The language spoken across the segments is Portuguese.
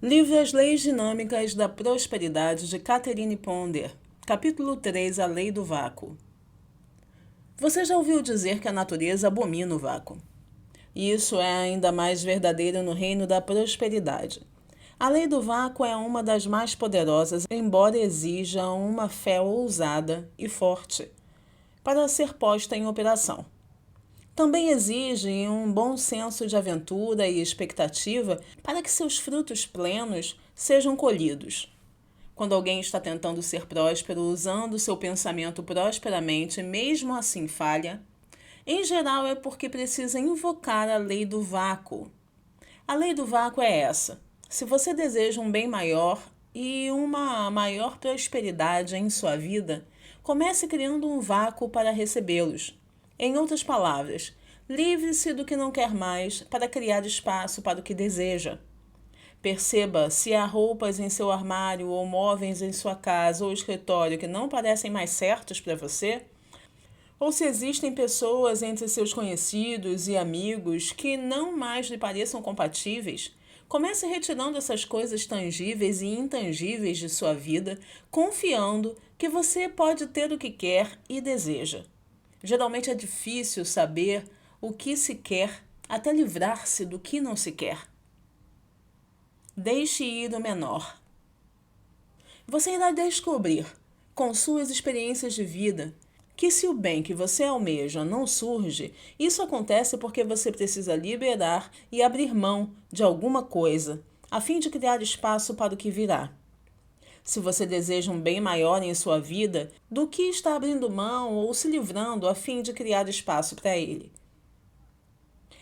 Livro As Leis Dinâmicas da Prosperidade de Catherine Ponder. Capítulo 3. A Lei do Vácuo. Você já ouviu dizer que a natureza abomina o vácuo. Isso é ainda mais verdadeiro no reino da prosperidade. A lei do vácuo é uma das mais poderosas, embora exija uma fé ousada e forte para ser posta em operação. Também exige um bom senso de aventura e expectativa para que seus frutos plenos sejam colhidos. Quando alguém está tentando ser próspero usando seu pensamento prosperamente e mesmo assim falha, em geral é porque precisa invocar a lei do vácuo. A lei do vácuo é essa: se você deseja um bem maior e uma maior prosperidade em sua vida, comece criando um vácuo para recebê-los. Em outras palavras, livre-se do que não quer mais para criar espaço para o que deseja. Perceba se há roupas em seu armário ou móveis em sua casa ou escritório que não parecem mais certos para você, ou se existem pessoas entre seus conhecidos e amigos que não mais lhe pareçam compatíveis. Comece retirando essas coisas tangíveis e intangíveis de sua vida, confiando que você pode ter o que quer e deseja. Geralmente é difícil saber o que se quer até livrar-se do que não se quer. Deixe ir o menor. Você irá descobrir, com suas experiências de vida, que se o bem que você almeja não surge, isso acontece porque você precisa liberar e abrir mão de alguma coisa, a fim de criar espaço para o que virá. Se você deseja um bem maior em sua vida, do que está abrindo mão ou se livrando a fim de criar espaço para ele?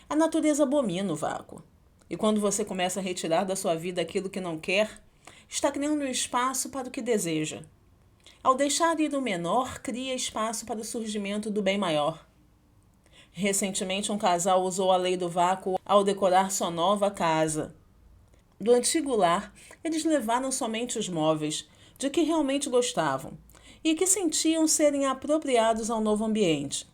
A natureza abomina o vácuo. E quando você começa a retirar da sua vida aquilo que não quer, está criando um espaço para o que deseja. Ao deixar ir o menor, cria espaço para o surgimento do bem maior. Recentemente, um casal usou a lei do vácuo ao decorar sua nova casa. Do antigo lar, eles levaram somente os móveis, de que realmente gostavam, e que sentiam serem apropriados ao novo ambiente.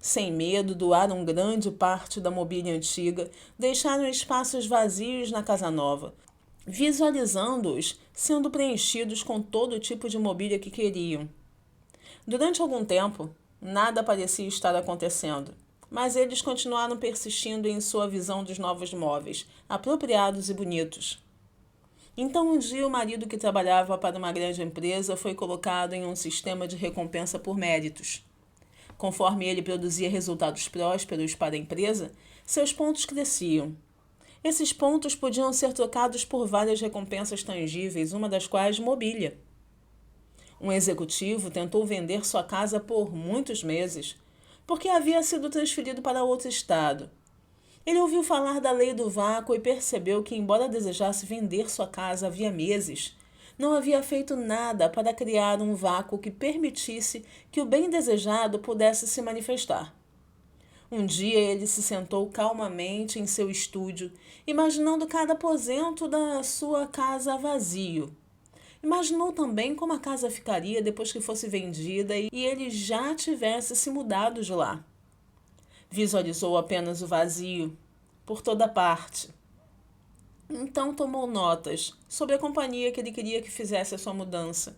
Sem medo, doaram grande parte da mobília antiga, deixaram espaços vazios na casa nova, visualizando-os sendo preenchidos com todo tipo de mobília que queriam. Durante algum tempo, nada parecia estar acontecendo, mas eles continuaram persistindo em sua visão dos novos móveis, apropriados e bonitos. Então, um dia, o marido que trabalhava para uma grande empresa foi colocado em um sistema de recompensa por méritos. Conforme ele produzia resultados prósperos para a empresa, seus pontos cresciam. Esses pontos podiam ser trocados por várias recompensas tangíveis, uma das quais mobília. Um executivo tentou vender sua casa por muitos meses, porque havia sido transferido para outro estado. Ele ouviu falar da lei do vácuo e percebeu que, embora desejasse vender sua casa havia meses, não havia feito nada para criar um vácuo que permitisse que o bem desejado pudesse se manifestar. Um dia ele se sentou calmamente em seu estúdio, imaginando cada aposento da sua casa vazio. Imaginou também como a casa ficaria depois que fosse vendida e ele já tivesse se mudado de lá. Visualizou apenas o vazio, por toda parte. Então tomou notas sobre a companhia que ele queria que fizesse a sua mudança,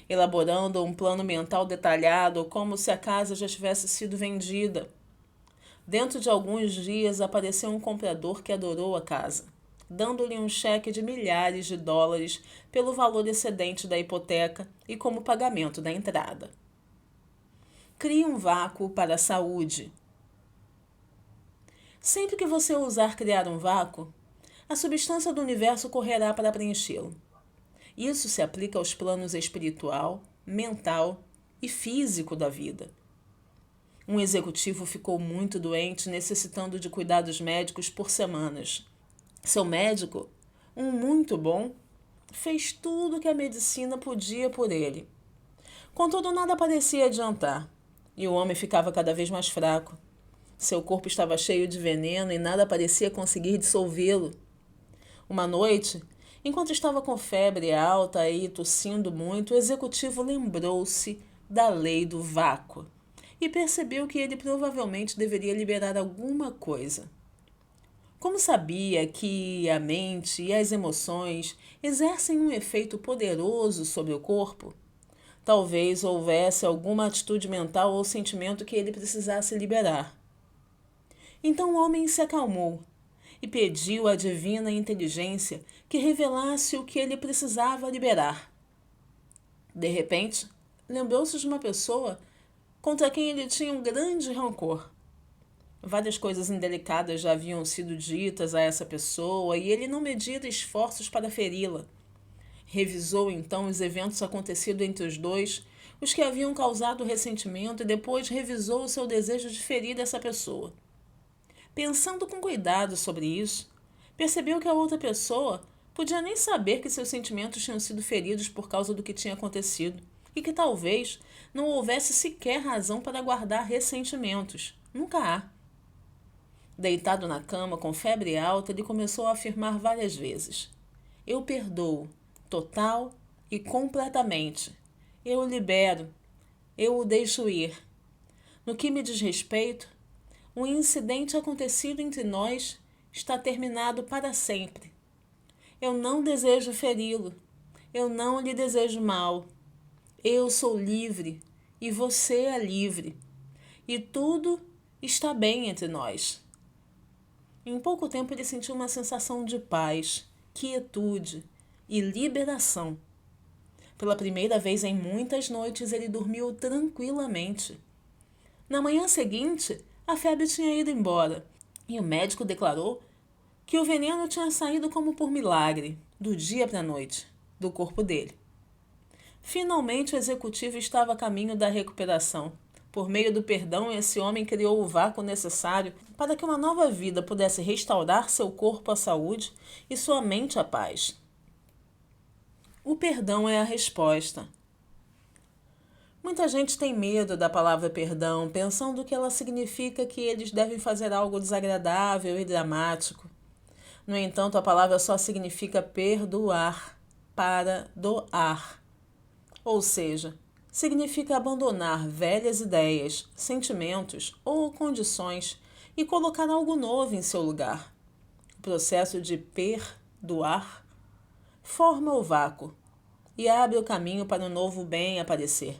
elaborando um plano mental detalhado como se a casa já tivesse sido vendida. Dentro de alguns dias apareceu um comprador que adorou a casa, dando-lhe um cheque de milhares de dólares pelo valor excedente da hipoteca e como pagamento da entrada. Crie um vácuo para a saúde. Sempre que você ousar criar um vácuo, a substância do universo correrá para preenchê-lo. Isso se aplica aos planos espiritual, mental e físico da vida. Um executivo ficou muito doente, necessitando de cuidados médicos por semanas. Seu médico, um muito bom, fez tudo o que a medicina podia por ele. Contudo, nada parecia adiantar, e o homem ficava cada vez mais fraco. Seu corpo estava cheio de veneno e nada parecia conseguir dissolvê-lo. Uma noite, enquanto estava com febre alta e tossindo muito, o executivo lembrou-se da lei do vácuo e percebeu que ele provavelmente deveria liberar alguma coisa. Como sabia que a mente e as emoções exercem um efeito poderoso sobre o corpo, talvez houvesse alguma atitude mental ou sentimento que ele precisasse liberar. Então o homem se acalmou e pediu à divina inteligência que revelasse o que ele precisava liberar. De repente, lembrou-se de uma pessoa contra quem ele tinha um grande rancor. Várias coisas indelicadas já haviam sido ditas a essa pessoa e ele não media esforços para feri-la. Revisou então os eventos acontecidos entre os dois, os que haviam causado ressentimento, e depois revisou o seu desejo de ferir essa pessoa. Pensando com cuidado sobre isso, percebeu que a outra pessoa podia nem saber que seus sentimentos tinham sido feridos por causa do que tinha acontecido e que talvez não houvesse sequer razão para guardar ressentimentos. Nunca há. Deitado na cama com febre alta, ele começou a afirmar várias vezes: eu perdoo, total e completamente. Eu o libero. Eu o deixo ir. No que me diz respeito, o incidente acontecido entre nós está terminado para sempre. Eu não desejo feri-lo. Eu não lhe desejo mal. Eu sou livre e você é livre. E tudo está bem entre nós. Em pouco tempo ele sentiu uma sensação de paz, quietude e liberação. Pela primeira vez em muitas noites ele dormiu tranquilamente. Na manhã seguinte, a febre tinha ido embora e o médico declarou que o veneno tinha saído como por milagre, do dia para a noite, do corpo dele. Finalmente o executivo estava a caminho da recuperação. Por meio do perdão, esse homem criou o vácuo necessário para que uma nova vida pudesse restaurar seu corpo à saúde e sua mente à paz. O perdão é a resposta. Muita gente tem medo da palavra perdão, pensando que ela significa que eles devem fazer algo desagradável e dramático. No entanto, a palavra só significa perdoar, para doar. Ou seja, significa abandonar velhas ideias, sentimentos ou condições e colocar algo novo em seu lugar. O processo de perdoar forma o vácuo e abre o caminho para um novo bem aparecer.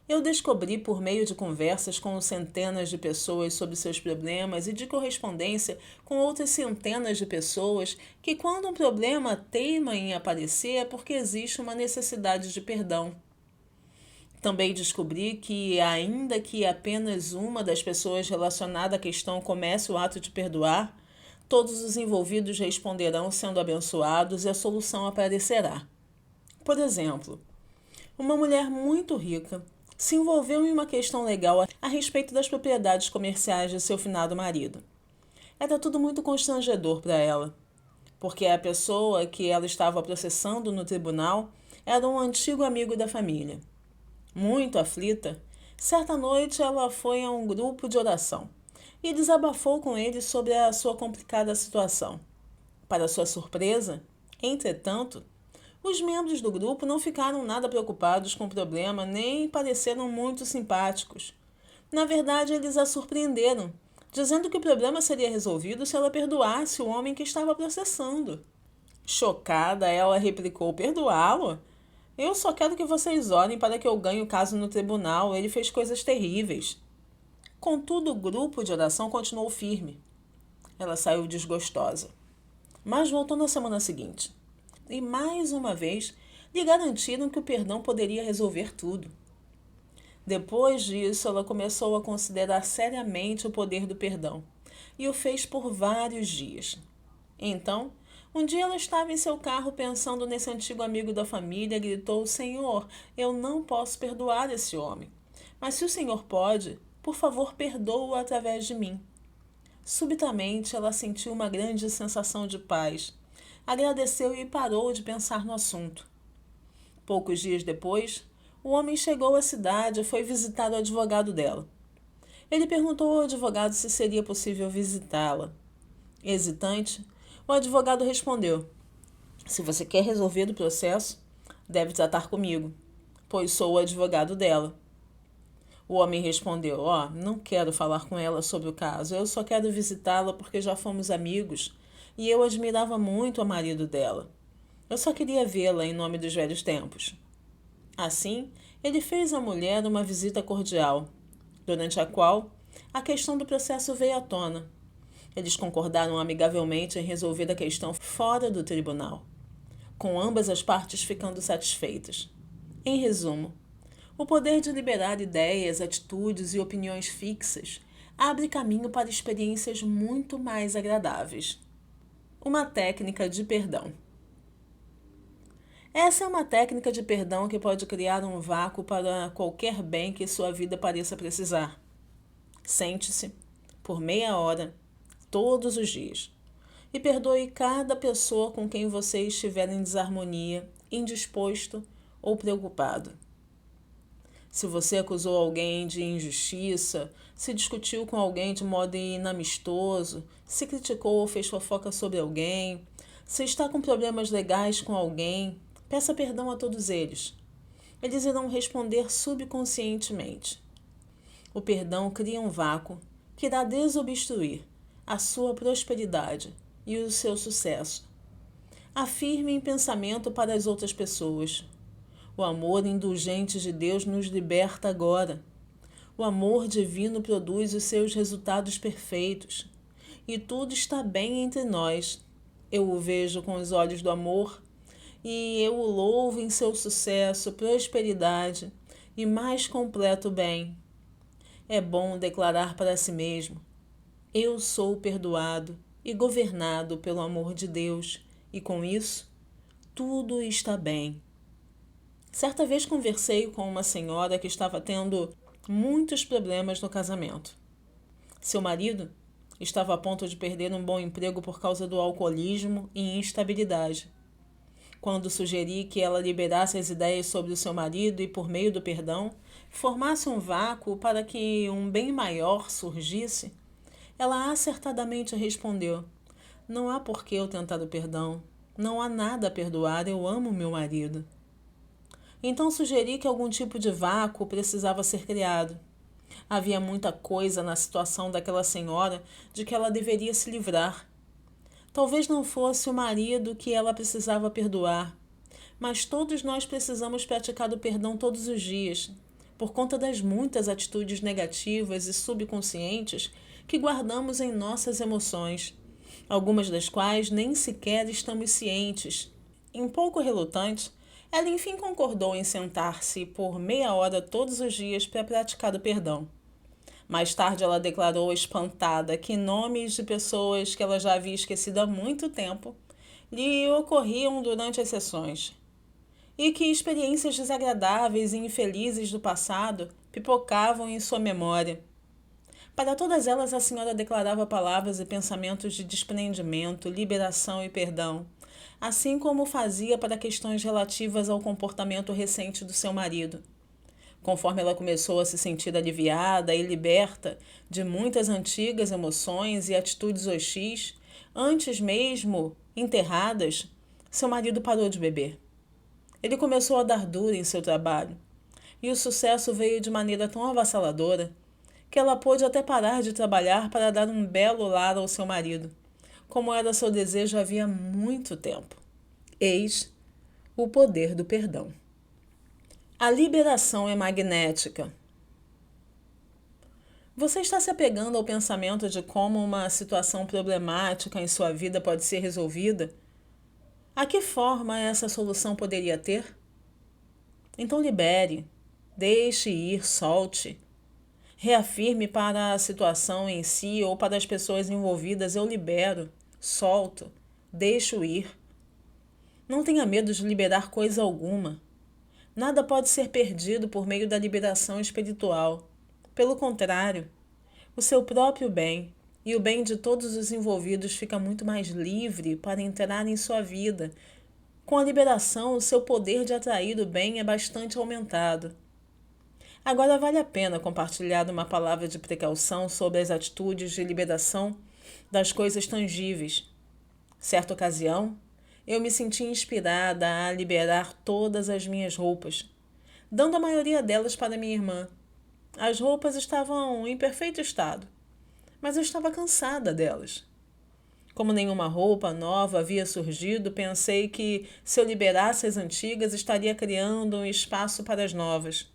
Eu descobri por meio de conversas com centenas de pessoas sobre seus problemas e de correspondência com outras centenas de pessoas que quando um problema teima em aparecer é porque existe uma necessidade de perdão. Também descobri que, ainda que apenas uma das pessoas relacionada à questão comece o ato de perdoar, todos os envolvidos responderão sendo abençoados e a solução aparecerá. Por exemplo, uma mulher muito rica se envolveu em uma questão legal a respeito das propriedades comerciais de seu finado marido. Era tudo muito constrangedor para ela, porque a pessoa que ela estava processando no tribunal era um antigo amigo da família. Muito aflita, certa noite ela foi a um grupo de oração e desabafou com ele sobre a sua complicada situação. Para sua surpresa, entretanto, os membros do grupo não ficaram nada preocupados com o problema nem pareceram muito simpáticos. Na verdade, eles a surpreenderam, dizendo que o problema seria resolvido se ela perdoasse o homem que estava processando. Chocada, ela replicou: perdoá-lo? Eu só quero que vocês orem para que eu ganhe o caso no tribunal. Ele fez coisas terríveis. Contudo, o grupo de oração continuou firme. Ela saiu desgostosa. Mas voltou na semana seguinte. E mais uma vez lhe garantiram que o perdão poderia resolver tudo. Depois disso, ela começou a considerar seriamente o poder do perdão e o fez por vários dias. Então, um dia ela estava em seu carro pensando nesse antigo amigo da família e gritou: Senhor, eu não posso perdoar esse homem. Mas se o Senhor pode, por favor, perdoa-o através de mim. Subitamente, ela sentiu uma grande sensação de paz. Agradeceu e parou de pensar no assunto. Poucos dias depois, o homem chegou à cidade e foi visitar o advogado dela. Ele perguntou ao advogado se seria possível visitá-la. Hesitante, o advogado respondeu: se você quer resolver o processo, deve tratar comigo, pois sou o advogado dela. O homem respondeu: não quero falar com ela sobre o caso. Eu só quero visitá-la porque já fomos amigos e eu admirava muito o marido dela. Eu só queria vê-la em nome dos velhos tempos. Assim, ele fez à mulher uma visita cordial, durante a qual a questão do processo veio à tona. Eles concordaram amigavelmente em resolver a questão fora do tribunal, com ambas as partes ficando satisfeitas. Em resumo, o poder de liberar ideias, atitudes e opiniões fixas abre caminho para experiências muito mais agradáveis. Uma técnica de perdão. Essa é uma técnica de perdão que pode criar um vácuo para qualquer bem que sua vida pareça precisar. Sente-se, por meia hora, todos os dias, e perdoe cada pessoa com quem você estiver em desarmonia, indisposto ou preocupado. Se você acusou alguém de injustiça, se discutiu com alguém de modo inamistoso, se criticou ou fez fofoca sobre alguém, se está com problemas legais com alguém, peça perdão a todos eles. Eles irão responder subconscientemente. O perdão cria um vácuo que irá desobstruir a sua prosperidade e o seu sucesso. Afirme em pensamento para as outras pessoas: o amor indulgente de Deus nos liberta agora. O amor divino produz os seus resultados perfeitos. E tudo está bem entre nós. Eu o vejo com os olhos do amor e eu o louvo em seu sucesso, prosperidade e mais completo bem. É bom declarar para si mesmo: eu sou perdoado e governado pelo amor de Deus, e com isso, tudo está bem. Certa vez conversei com uma senhora que estava tendo muitos problemas no casamento. Seu marido estava a ponto de perder um bom emprego por causa do alcoolismo e instabilidade. Quando sugeri que ela liberasse as ideias sobre o seu marido e, por meio do perdão, formasse um vácuo para que um bem maior surgisse, ela acertadamente respondeu: não há por que eu tentar o perdão. Não há nada a perdoar, eu amo meu marido. Então sugeri que algum tipo de vácuo precisava ser criado. Havia muita coisa na situação daquela senhora de que ela deveria se livrar. Talvez não fosse o marido que ela precisava perdoar, mas todos nós precisamos praticar o perdão todos os dias, por conta das muitas atitudes negativas e subconscientes que guardamos em nossas emoções, algumas das quais nem sequer estamos cientes. Um pouco relutante, ela enfim concordou em sentar-se por meia hora todos os dias para praticar o perdão. Mais tarde ela declarou espantada que nomes de pessoas que ela já havia esquecido há muito tempo lhe ocorriam durante as sessões, e que experiências desagradáveis e infelizes do passado pipocavam em sua memória. Para todas elas, a senhora declarava palavras e pensamentos de desprendimento, liberação e perdão, assim como fazia para questões relativas ao comportamento recente do seu marido. Conforme ela começou a se sentir aliviada e liberta de muitas antigas emoções e atitudes hostis, antes mesmo enterradas, seu marido parou de beber. Ele começou a dar duro em seu trabalho, e o sucesso veio de maneira tão avassaladora que ela pôde até parar de trabalhar para dar um belo lar ao seu marido, como era seu desejo havia muito tempo. Eis o poder do perdão. A liberação é magnética. Você está se apegando ao pensamento de como uma situação problemática em sua vida pode ser resolvida? A que forma essa solução poderia ter? Então libere, deixe ir, solte. Reafirme para a situação em si ou para as pessoas envolvidas: eu libero, solto, deixo ir. Não tenha medo de liberar coisa alguma. Nada pode ser perdido por meio da liberação espiritual. Pelo contrário, o seu próprio bem e o bem de todos os envolvidos fica muito mais livre para entrar em sua vida. Com a liberação, o seu poder de atrair o bem é bastante aumentado. Agora vale a pena compartilhar uma palavra de precaução sobre as atitudes de liberação das coisas tangíveis. Certa ocasião, eu me senti inspirada a liberar todas as minhas roupas, dando a maioria delas para minha irmã. As roupas estavam em perfeito estado, mas eu estava cansada delas. Como nenhuma roupa nova havia surgido, pensei que, se eu liberasse as antigas, estaria criando um espaço para as novas.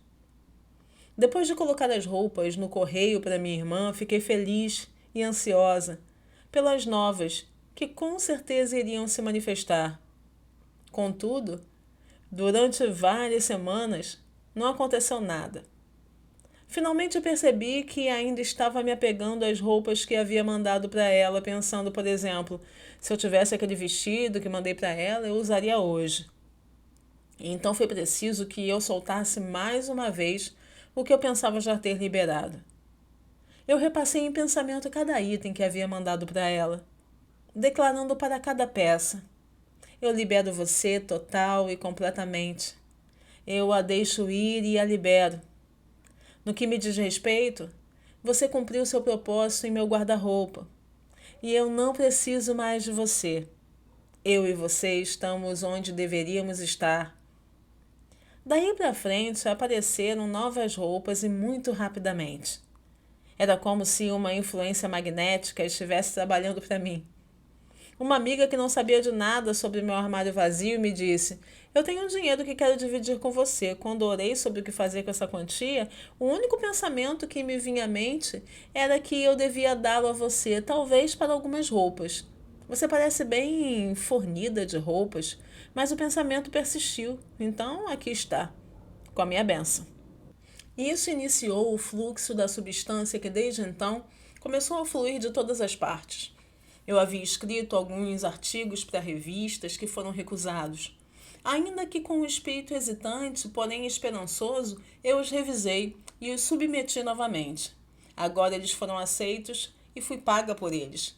Depois de colocar as roupas no correio para minha irmã, fiquei feliz e ansiosa pelas novas, que com certeza iriam se manifestar. Contudo, durante várias semanas, não aconteceu nada. Finalmente percebi que ainda estava me apegando às roupas que havia mandado para ela, pensando, por exemplo, se eu tivesse aquele vestido que mandei para ela, eu usaria hoje. E então foi preciso que eu soltasse mais uma vez o que eu pensava já ter liberado. Eu repassei em pensamento cada item que havia mandado para ela, declarando para cada peça: eu libero você total e completamente. Eu a deixo ir e a libero. No que me diz respeito, você cumpriu seu propósito em meu guarda-roupa. E eu não preciso mais de você. Eu e você estamos onde deveríamos estar. Daí para frente apareceram novas roupas e muito rapidamente. Era como se uma influência magnética estivesse trabalhando para mim. Uma amiga que não sabia de nada sobre meu armário vazio me disse: eu tenho um dinheiro que quero dividir com você. Quando orei sobre o que fazer com essa quantia, o único pensamento que me vinha à mente era que eu devia dá-lo a você, talvez para algumas roupas. Você parece bem fornida de roupas, mas o pensamento persistiu. Então aqui está, com a minha bênção. Isso iniciou o fluxo da substância que desde então começou a fluir de todas as partes. Eu havia escrito alguns artigos para revistas que foram recusados. Ainda que com um espírito hesitante, porém esperançoso, eu os revisei e os submeti novamente. Agora eles foram aceitos e fui paga por eles.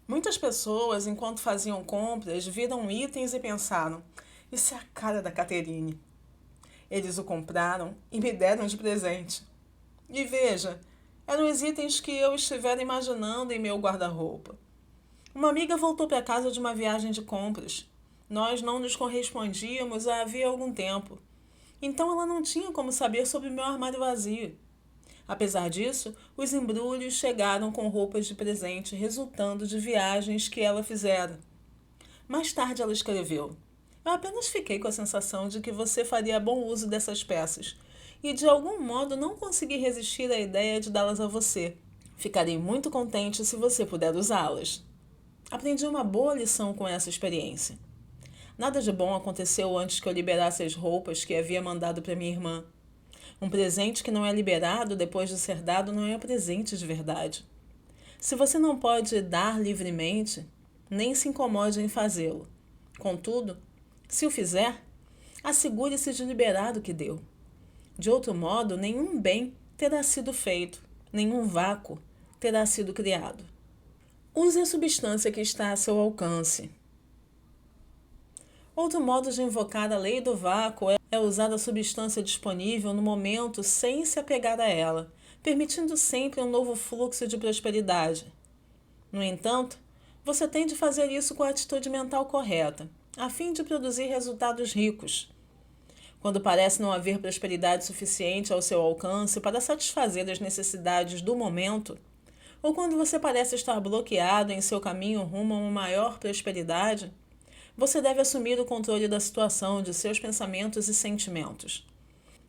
Muitas pessoas, enquanto faziam compras, viram itens e pensaram: isso é a cara da Caterine. Eles o compraram e me deram de presente. E veja, eram os itens que eu estivera imaginando em meu guarda-roupa. Uma amiga voltou para casa de uma viagem de compras. Nós não nos correspondíamos havia algum tempo. Então ela não tinha como saber sobre meu armário vazio. Apesar disso, os embrulhos chegaram com roupas de presente, resultando de viagens que ela fizera. Mais tarde ela escreveu: eu apenas fiquei com a sensação de que você faria bom uso dessas peças e de algum modo não consegui resistir à ideia de dá-las a você. Ficarei muito contente se você puder usá-las. Aprendi uma boa lição com essa experiência. Nada de bom aconteceu antes que eu liberasse as roupas que havia mandado para minha irmã. Um presente que não é liberado depois de ser dado não é presente de verdade. Se você não pode dar livremente, nem se incomode em fazê-lo. Contudo, se o fizer, assegure-se de liberar o que deu. De outro modo, nenhum bem terá sido feito, nenhum vácuo terá sido criado. Use a substância que está a seu alcance. Outro modo de invocar a lei do vácuo é usar a substância disponível no momento sem se apegar a ela, permitindo sempre um novo fluxo de prosperidade. No entanto, você tem de fazer isso com a atitude mental correta, a fim de produzir resultados ricos. Quando parece não haver prosperidade suficiente ao seu alcance para satisfazer as necessidades do momento, ou quando você parece estar bloqueado em seu caminho rumo a uma maior prosperidade, você deve assumir o controle da situação, de seus pensamentos e sentimentos.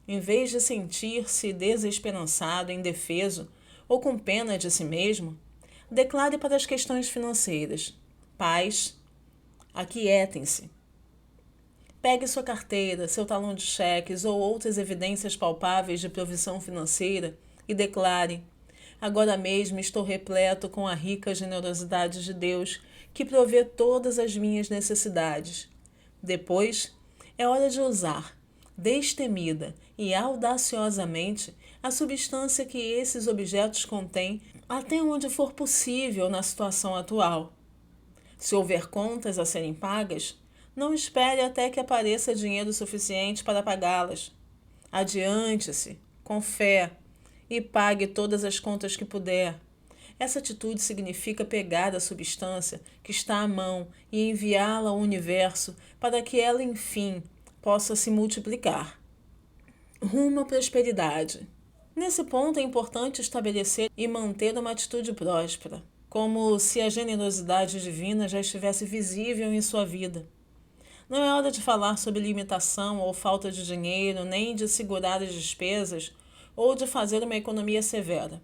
Em vez de sentir-se desesperançado, indefeso ou com pena de si mesmo, declare para as questões financeiras: paz, aquietem-se. Pegue sua carteira, seu talão de cheques ou outras evidências palpáveis de provisão financeira e declare: agora mesmo estou repleto com a rica generosidade de Deus, que provê todas as minhas necessidades. Depois, é hora de usar, destemida e audaciosamente, a substância que esses objetos contêm até onde for possível na situação atual. Se houver contas a serem pagas, não espere até que apareça dinheiro suficiente para pagá-las. Adiante-se, com fé, e pague todas as contas que puder. Essa atitude significa pegar a substância que está à mão e enviá-la ao universo para que ela, enfim, possa se multiplicar. Rumo à prosperidade. Nesse ponto é importante estabelecer e manter uma atitude próspera, como se a generosidade divina já estivesse visível em sua vida. Não é hora de falar sobre limitação ou falta de dinheiro, nem de segurar as despesas ou de fazer uma economia severa.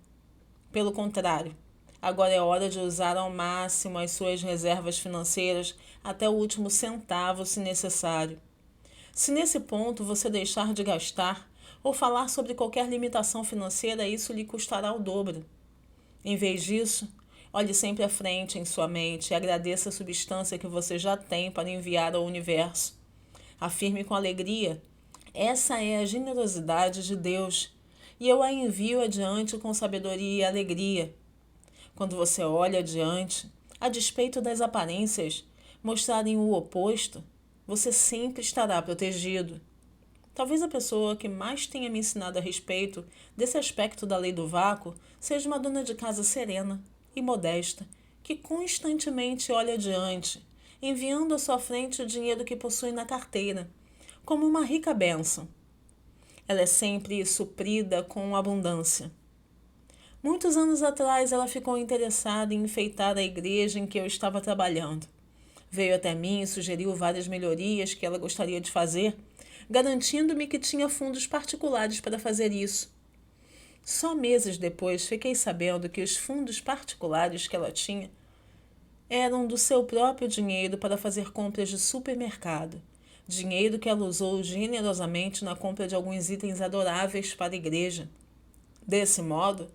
Pelo contrário, agora é hora de usar ao máximo as suas reservas financeiras até o último centavo, se necessário. Se nesse ponto você deixar de gastar ou falar sobre qualquer limitação financeira, isso lhe custará o dobro. Em vez disso, olhe sempre à frente em sua mente e agradeça a substância que você já tem para enviar ao universo. Afirme com alegria: essa é a generosidade de Deus e eu a envio adiante com sabedoria e alegria. Quando você olha adiante, a despeito das aparências mostrarem o oposto, você sempre estará protegido. Talvez a pessoa que mais tenha me ensinado a respeito desse aspecto da lei do vácuo seja uma dona de casa serena e modesta, que constantemente olha adiante, enviando à sua frente o dinheiro que possui na carteira, como uma rica bênção. Ela é sempre suprida com abundância. Muitos anos atrás, ela ficou interessada em enfeitar a igreja em que eu estava trabalhando. Veio até mim e sugeriu várias melhorias que ela gostaria de fazer, garantindo-me que tinha fundos particulares para fazer isso. Só meses depois fiquei sabendo que os fundos particulares que ela tinha eram do seu próprio dinheiro para fazer compras de supermercado, dinheiro que ela usou generosamente na compra de alguns itens adoráveis para a igreja. Desse modo,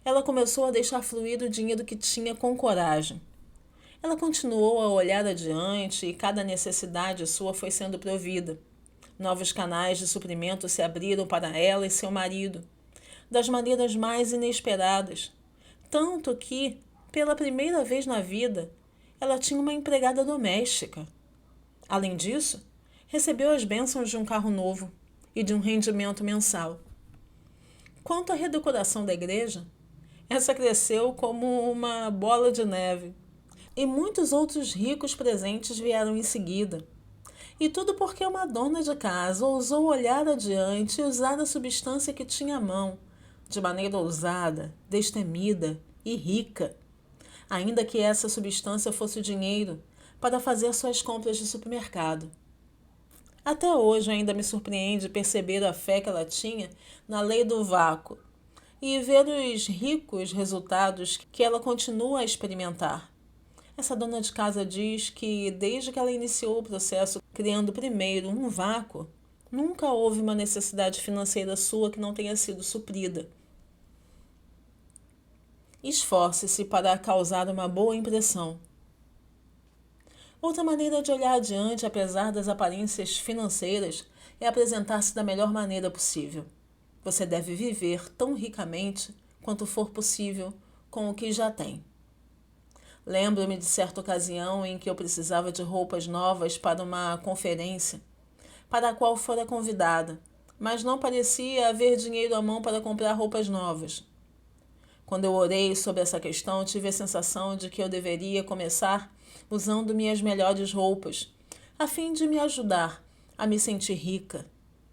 ela começou a deixar fluir o dinheiro que tinha com coragem. Ela continuou a olhar adiante e cada necessidade sua foi sendo provida. Novos canais de suprimento se abriram para ela e seu marido, das maneiras mais inesperadas, tanto que, pela primeira vez na vida, ela tinha uma empregada doméstica. Além disso, recebeu as bênçãos de um carro novo e de um rendimento mensal. Quanto à redecoração da igreja, essa cresceu como uma bola de neve, e muitos outros ricos presentes vieram em seguida. E tudo porque uma dona de casa ousou olhar adiante e usar a substância que tinha à mão, de maneira ousada, destemida e rica, ainda que essa substância fosse o dinheiro para fazer suas compras de supermercado. Até hoje ainda me surpreende perceber a fé que ela tinha na lei do vácuo e ver os ricos resultados que ela continua a experimentar. Essa dona de casa diz que, desde que ela iniciou o processo criando primeiro um vácuo, nunca houve uma necessidade financeira sua que não tenha sido suprida. Esforce-se para causar uma boa impressão. Outra maneira de olhar adiante, apesar das aparências financeiras, é apresentar-se da melhor maneira possível. Você deve viver tão ricamente quanto for possível com o que já tem. Lembro-me de certa ocasião em que eu precisava de roupas novas para uma conferência, para a qual fora convidada, mas não parecia haver dinheiro à mão para comprar roupas novas. Quando eu orei sobre essa questão, tive a sensação de que eu deveria começar usando minhas melhores roupas, a fim de me ajudar a me sentir rica.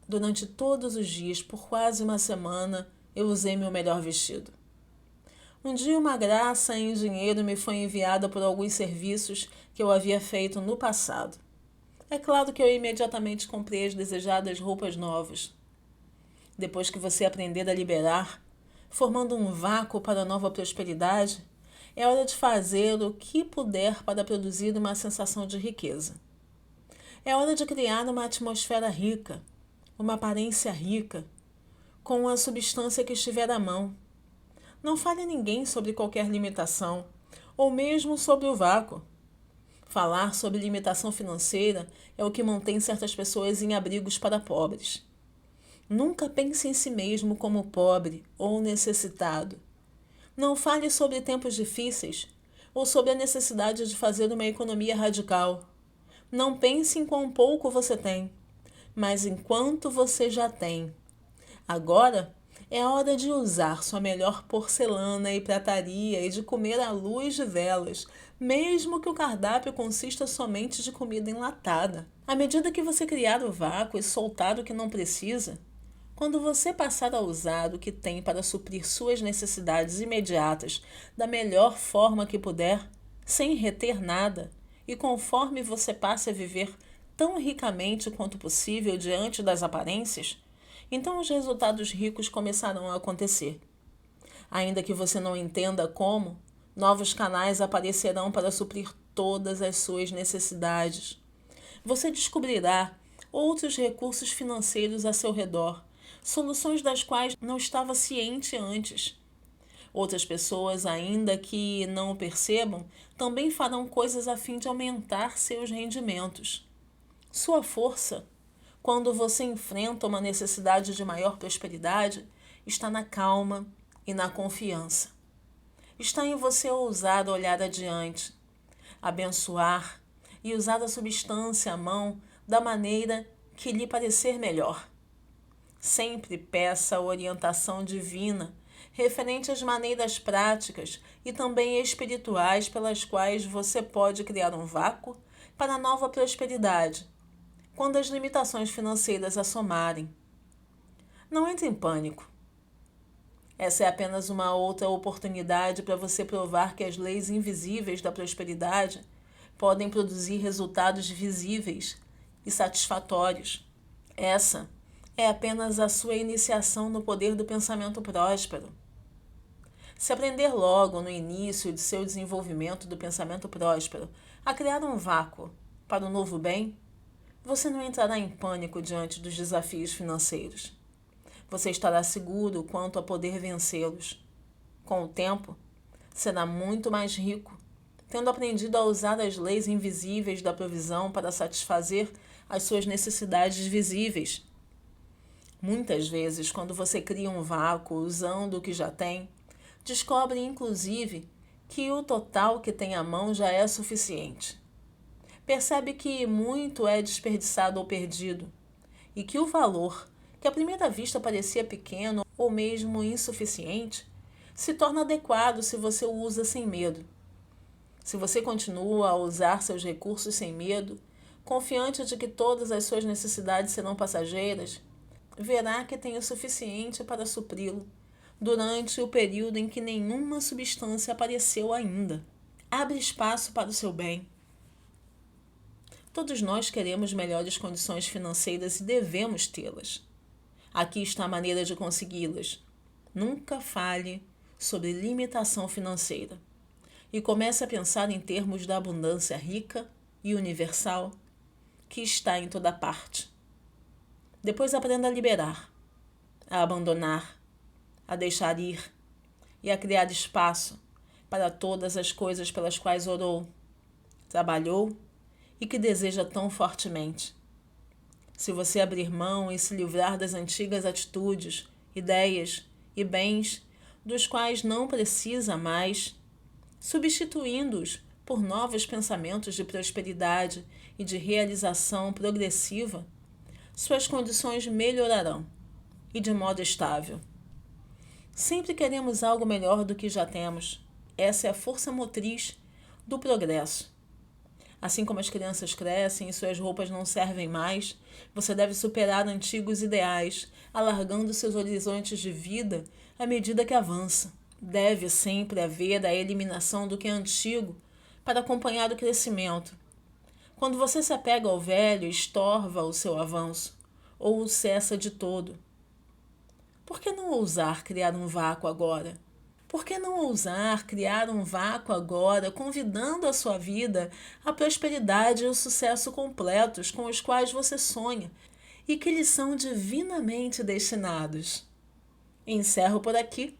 Durante todos os dias, por quase uma semana, eu usei meu melhor vestido. Um dia uma graça em dinheiro me foi enviada por alguns serviços que eu havia feito no passado. É claro que eu imediatamente comprei as desejadas roupas novas. Depois que você aprender a liberar, formando um vácuo para a nova prosperidade, é hora de fazer o que puder para produzir uma sensação de riqueza. É hora de criar uma atmosfera rica, uma aparência rica, com a substância que estiver à mão. Não fale a ninguém sobre qualquer limitação, ou mesmo sobre o vácuo. Falar sobre limitação financeira é o que mantém certas pessoas em abrigos para pobres. Nunca pense em si mesmo como pobre ou necessitado. Não fale sobre tempos difíceis ou sobre a necessidade de fazer uma economia radical. Não pense em quão pouco você tem, mas em quanto você já tem. Agora é hora de usar sua melhor porcelana e prataria e de comer à luz de velas, mesmo que o cardápio consista somente de comida enlatada. À medida que você criar o vácuo e soltar o que não precisa, Quando você passar a usar o que tem para suprir suas necessidades imediatas da melhor forma que puder, sem reter nada, e conforme você passe a viver tão ricamente quanto possível diante das aparências, então os resultados ricos começarão a acontecer. Ainda que você não entenda como, novos canais aparecerão para suprir todas as suas necessidades. Você descobrirá outros recursos financeiros a seu redor, soluções das quais não estava ciente antes. Outras pessoas, ainda que não o percebam, também farão coisas a fim de aumentar seus rendimentos. Sua força, quando você enfrenta uma necessidade de maior prosperidade, está na calma e na confiança. Está em você ousar olhar adiante, abençoar e usar a substância à mão da maneira que lhe parecer melhor. Sempre peça a orientação divina referente às maneiras práticas e também espirituais pelas quais você pode criar um vácuo para a nova prosperidade, quando as limitações financeiras assomarem. Não entre em pânico. Essa é apenas uma outra oportunidade para você provar que as leis invisíveis da prosperidade podem produzir resultados visíveis e satisfatórios. Essa é apenas a sua iniciação no poder do pensamento próspero. Se aprender logo no início de seu desenvolvimento do pensamento próspero a criar um vácuo para o novo bem, você não entrará em pânico diante dos desafios financeiros. Você estará seguro quanto a poder vencê-los. Com o tempo, será muito mais rico, tendo aprendido a usar as leis invisíveis da provisão para satisfazer as suas necessidades visíveis. Muitas vezes, quando você cria um vácuo usando o que já tem, descobre inclusive que o total que tem à mão já é suficiente. Percebe que muito é desperdiçado ou perdido, e que o valor, que à primeira vista parecia pequeno ou mesmo insuficiente, se torna adequado se você o usa sem medo. Se você continua a usar seus recursos sem medo, confiante de que todas as suas necessidades serão passageiras, verá que tem o suficiente para supri-lo durante o período em que nenhuma substância apareceu ainda. Abre espaço para o seu bem. Todos nós queremos melhores condições financeiras e devemos tê-las. Aqui está a maneira de consegui-las. Nunca fale sobre limitação financeira e comece a pensar em termos da abundância rica e universal que está em toda parte. Depois aprenda a liberar, a abandonar, a deixar ir e a criar espaço para todas as coisas pelas quais orou, trabalhou e que deseja tão fortemente. Se você abrir mão e se livrar das antigas atitudes, ideias e bens dos quais não precisa mais, substituindo-os por novos pensamentos de prosperidade e de realização progressiva, suas condições melhorarão, e de modo estável. Sempre queremos algo melhor do que já temos. Essa é a força motriz do progresso. Assim como as crianças crescem e suas roupas não servem mais, você deve superar antigos ideais, alargando seus horizontes de vida à medida que avança. Deve sempre haver a eliminação do que é antigo para acompanhar o crescimento. Quando você se apega ao velho, estorva o seu avanço, ou o cessa de todo. Por que não ousar criar um vácuo agora? Por que não ousar criar um vácuo agora, convidando a sua vida à prosperidade e ao sucesso completos com os quais você sonha e que lhe são divinamente destinados? Encerro por aqui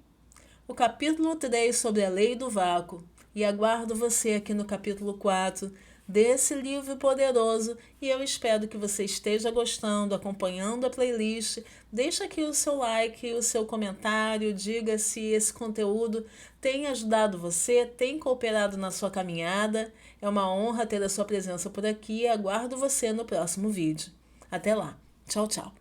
o capítulo 3 sobre a lei do vácuo e aguardo você aqui no capítulo 4 desse livro poderoso e eu espero que você esteja gostando, acompanhando a playlist. Deixa aqui o seu like, o seu comentário, diga se esse conteúdo tem ajudado você, tem cooperado na sua caminhada. É uma honra ter a sua presença por aqui e aguardo você no próximo vídeo. Até lá. Tchau, tchau.